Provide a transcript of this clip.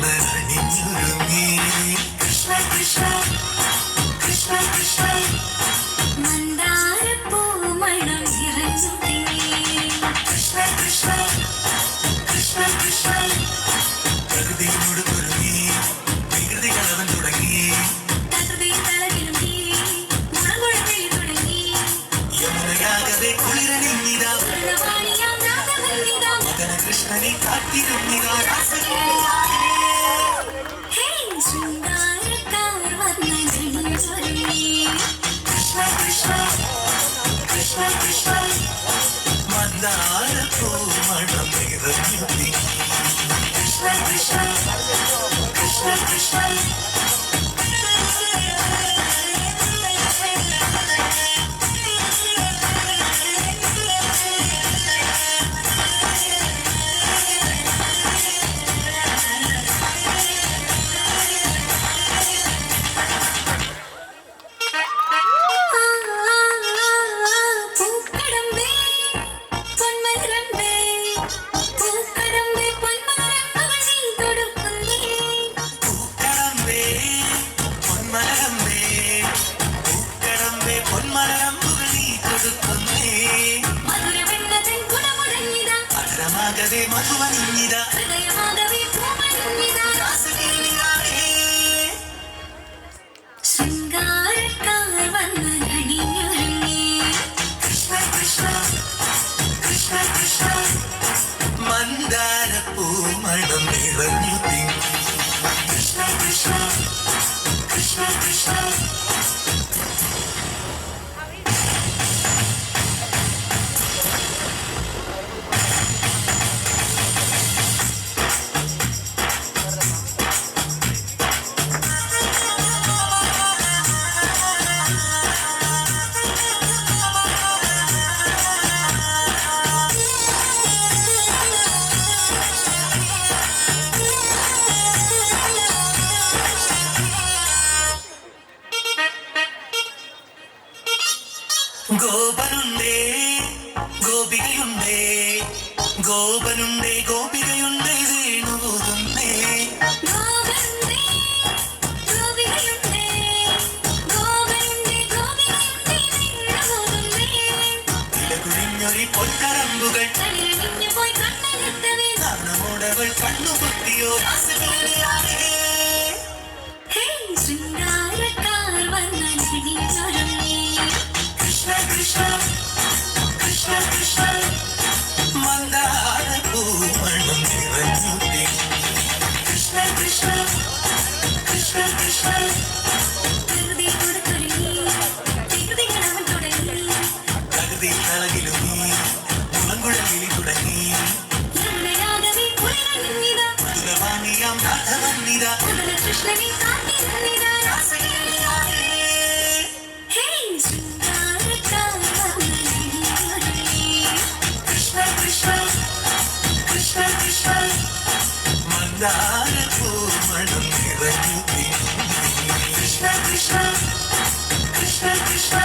വന്നണിഞ്ഞൊരുങ്ങി കൃഷ്ണ കൃഷ്ണ കൃഷ്ണ കൃഷ്ണ മന്ദാരപ്പൂമണം നിറഞ്ഞു കൃഷ്ണ കൃഷ്ണ കൃഷ്ണ കൃഷ്ണ പ്രകൃതിയോട് കുരുങ്ങി വികൃതി കളവൻ തുടങ്ങി യമുനയാകവെ കുളിരണിഞ്ഞിതാ മകന കൃഷ്ണനെ കാത്തിരുന്നിതാ കൃഷ്ണ കൃഷ്ണ കൃഷ്ണ കൃഷ്ണ മന്ദാരപ്പൂമണം നിറഞ്ഞു കൃഷ്ണ കൃഷ്ണ കൃഷ്ണ കൃഷ്ണ മധുവനിഞ്ഞിത ശൃംഗാരക്കാർ വന്നണിഞ്ഞൊരുങ്ങി കൃഷ്ണ കൃഷ്ണ കൃഷ്ണ കൃഷ്ണ മന്ദാരപ്പൂമണം നിറഞ്ഞു തിങ്ങി കൃഷ്ണ കൃഷ്ണ കൃഷ്ണ കൃഷ്ണ ഗോപനുണ്ടേ ഗോപികയുണ്ടേ ഗോപനുണ്ടേ ഗോപികയുണ്ടേ വേണുപോകുന്നേ ഇലകുഴിഞ്ഞൊരി പൊൻകരമ്പുകൾ നാണമോടവൾ കണ്ണുപൊത്തിയോ കൃഷ്ണ കൃഷ്ണ കൃഷ്ണ കൃഷ്ണ മന്ദാരപ്പൂമണം നിറഞ്ഞു കൃഷ്ണ കൃഷ്ണ കൃഷ്ണ കൃഷ്ണ പ്രകൃതി കളകിലുങ്ങി മുളങ്കുഴലിൽ തുടങ്ങി മധുരവാണിയാം രാധവന്നിത കൃഷ്ണനെ മന്ദാരപ്പൂമണം നിറഞ്ഞു കൃഷ്ണ കൃഷ്ണ കൃഷ്ണ കൃഷ്ണ